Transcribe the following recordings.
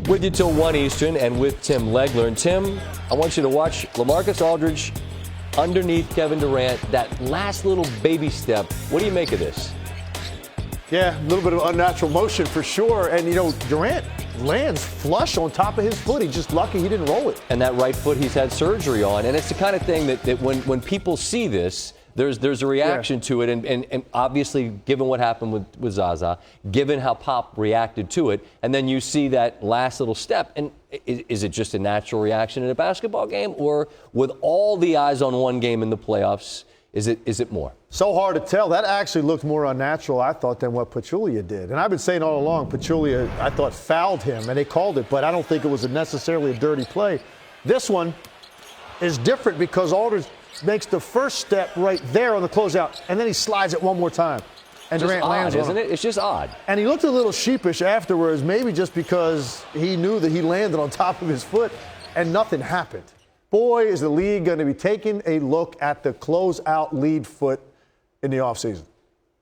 With you till 1 Eastern and with Tim Legler. And Tim, I want you to watch Lamarcus Aldridge underneath Kevin Durant, that last little baby step. What do you make of this? Yeah, a little bit of unnatural motion for sure. And, Durant lands flush on top of his foot. He's just lucky he didn't roll it. And that right foot he's had surgery on. And it's the kind of thing that when people see this, there's a reaction to it. And obviously, given what happened with Zaza, given how Pop reacted to it, and then you see that last little step. And is it just a natural reaction in a basketball game? Or with all the eyes on one game in the playoffs, is it more? So hard to tell. That actually looked more unnatural, I thought, than what Pachulia did. And I've been saying all along, Pachulia, I thought, fouled him, and they called it, but I don't think it was necessarily a dirty play. This one is different because Aldridge makes the first step right there on the closeout, and then he slides it one more time. And Durant lands on it. Isn't it? It's just odd. And he looked a little sheepish afterwards, maybe just because he knew that he landed on top of his foot and nothing happened. Boy, is the league going to be taking a look at the closeout lead foot in the offseason.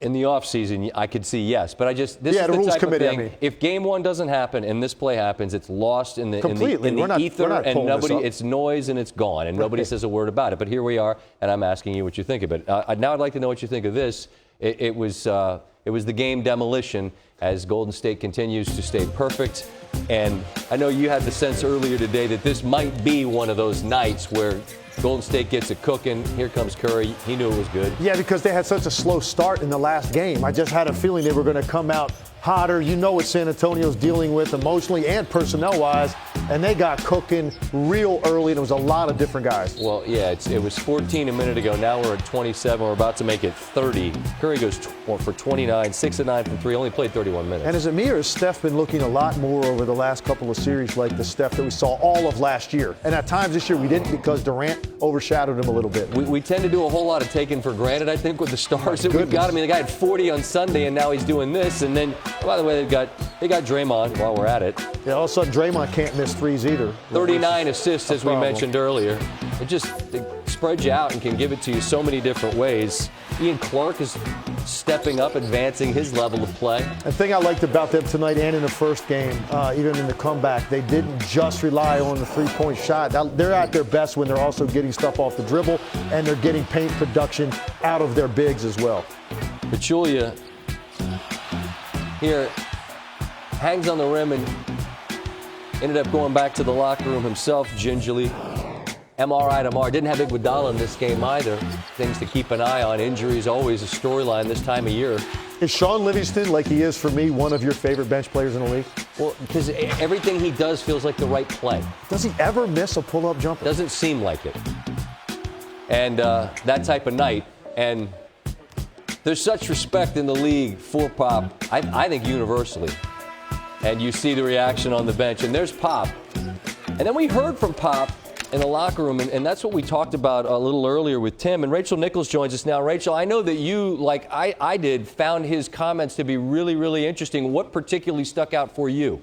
In the offseason, I could see yes. But this is the rules type committee, of thing. If game one doesn't happen and this play happens, it's lost in the ether, and nobody, it's noise and it's gone, and nobody says a word about it. But here we are, and I'm asking you what you think of it. Now I'd like to know what you think of this. It was the game demolition as Golden State continues to stay perfect. And I know you had the sense earlier today that this might be one of those nights where Golden State gets it cooking. Here comes Curry. He knew it was good. Yeah, because they had such a slow start in the last game. I just had a feeling they were going to come out hotter. You know what San Antonio's dealing with emotionally and personnel-wise. And they got cooking real early, and it was a lot of different guys. Well, yeah, it was 14 a minute ago. Now we're at 27. We're about to make it 30. Curry goes for 29, 6 of 9 from 3. Only played 31 minutes. And is it me or has Steph been looking a lot more over the last couple of series like the Steph that we saw all of last year? And at times this year we didn't because Durant overshadowed him a little bit. We tend to do a whole lot of taking for granted, I think, with the stars that we've got. I mean, the guy had 40 on Sunday, and now he's doing this. And then, by the way, they got Draymond while we're at it. Yeah, all of a sudden Draymond can't miss threes either. 39 assists, as we mentioned earlier. It spreads you out and can give it to you so many different ways. Ian Clark is stepping up, advancing his level of play. The thing I liked about them tonight and in the first game, even in the comeback, they didn't just rely on the three-point shot. They're at their best when they're also getting stuff off the dribble, and they're getting paint production out of their bigs as well. Pachulia here hangs on the rim and ended up going back to the locker room himself gingerly. MRI tomorrow. Didn't have Iguodala in this game either. Things to keep an eye on. Injuries always a storyline this time of year. Is Sean Livingston, like he is for me, one of your favorite bench players in the league? Well, because everything he does feels like the right play. Does he ever miss a pull-up jumper? Doesn't seem like it. And that type of night. And there's such respect in the league for Pop, I think universally. And you see the reaction on the bench. And there's Pop. And then we heard from Pop in the locker room, and that's what we talked about a little earlier with Tim. And Rachel Nichols joins us now. Rachel, I know that you, like I did, found his comments to be really, really interesting. What particularly stuck out for you?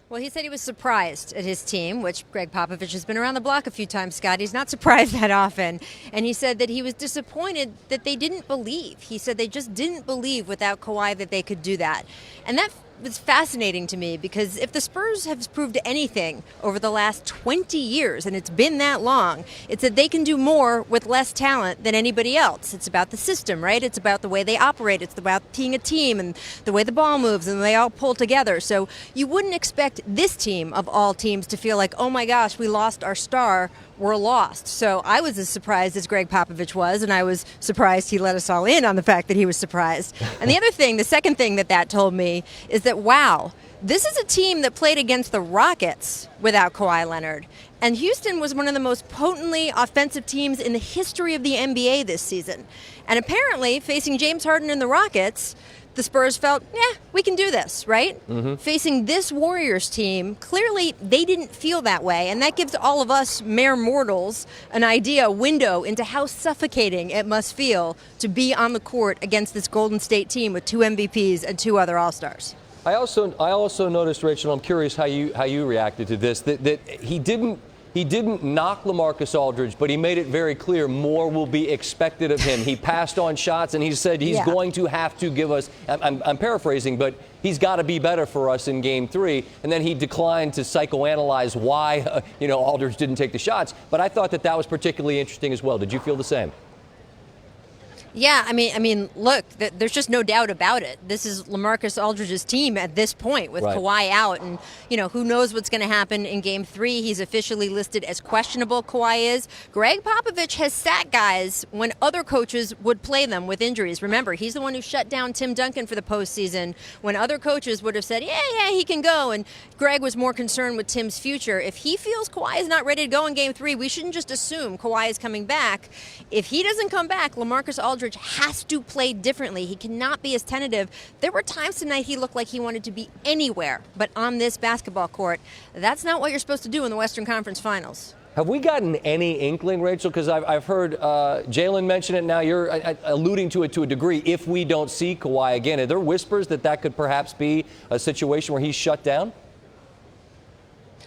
Well, he said he was surprised at his team, which Greg Popovich has been around the block a few times, Scott. He's not surprised that often. And he said that he was disappointed that they didn't believe. He said they just didn't believe without Kawhi that they could do that. And that was fascinating to me because if the Spurs have proved anything over the last 20 years, and it's been that long, it's that they can do more with less talent than anybody else. It's about the system, right? It's about the way they operate. It's about being a team and the way the ball moves and they all pull together. So you wouldn't expect this team of all teams to feel like, oh my gosh, we lost our star. We're lost. So I was as surprised as Greg Popovich was, and I was surprised he let us all in on the fact that he was surprised. And the other thing, the second thing that told me is that, wow, this is a team that played against the Rockets without Kawhi Leonard. And Houston was one of the most potently offensive teams in the history of the NBA this season. And apparently, facing James Harden and the Rockets, the Spurs felt, we can do this, right? Mm-hmm. Facing this Warriors team, clearly they didn't feel that way. And that gives all of us mere mortals an idea, a window into how suffocating it must feel to be on the court against this Golden State team with 2 MVPs and 2 other All-Stars. I also noticed, Rachel, I'm curious how you reacted to this, that he didn't he didn't knock Lamarcus Aldridge, but he made it very clear more will be expected of him. He passed on shots, and he said he's going to have to give us, I'm paraphrasing, but he's got to be better for us in Game 3. And then he declined to psychoanalyze why, Aldridge didn't take the shots. But I thought that was particularly interesting as well. Did you feel the same? Yeah, I mean, look, there's just no doubt about it. This is Lamarcus Aldridge's team at this point with Kawhi out, and who knows what's going to happen in Game 3. He's officially listed as questionable. Kawhi is. Greg Popovich has sat guys when other coaches would play them with injuries. Remember, he's the one who shut down Tim Duncan for the postseason when other coaches would have said, yeah, he can go. And Greg was more concerned with Tim's future. If he feels Kawhi is not ready to go in Game 3, we shouldn't just assume Kawhi is coming back. If he doesn't come back, Lamarcus Aldridge has to play differently. He cannot be as tentative. There were times tonight he looked like he wanted to be anywhere but on this basketball court. That's not what you're supposed to do in the Western Conference Finals. Have we gotten any inkling, Rachel? Because I've heard Jalen mention it now. You're alluding to it to a degree. If we don't see Kawhi again, are there whispers that could perhaps be a situation where he's shut down?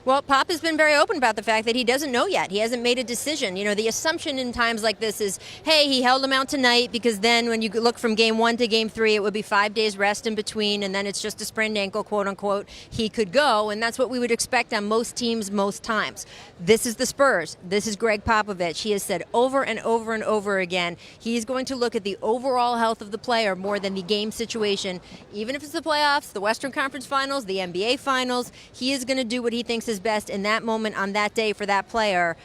Well, Pop has been very open about the fact that he doesn't know yet. He hasn't made a decision. The assumption in times like this is, hey, he held him out tonight because then when you look from Game 1 to Game 3, it would be 5 days rest in between, and then it's just a sprained ankle, quote unquote. He could go, and that's what we would expect on most teams most times. This is the Spurs. This is Greg Popovich. He has said over and over and over again, he's going to look at the overall health of the player more than the game situation. Even if it's the playoffs, the Western Conference Finals, the NBA Finals, he is going to do what he thinks is best in that moment on that day for that player.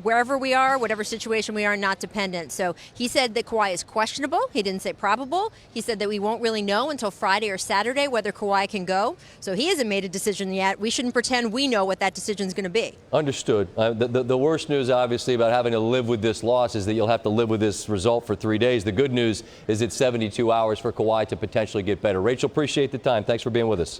Wherever we are, whatever situation we are, not dependent. So he said that Kawhi is questionable. He didn't say probable. He said that we won't really know until Friday or Saturday whether Kawhi can go. So he hasn't made a decision yet. We shouldn't pretend we know what that decision is going to be. Understood. The worst news, obviously, about having to live with this loss is that you'll have to live with this result for 3 days. The good news is it's 72 hours for Kawhi to potentially get better. Rachel, appreciate the time. Thanks for being with us.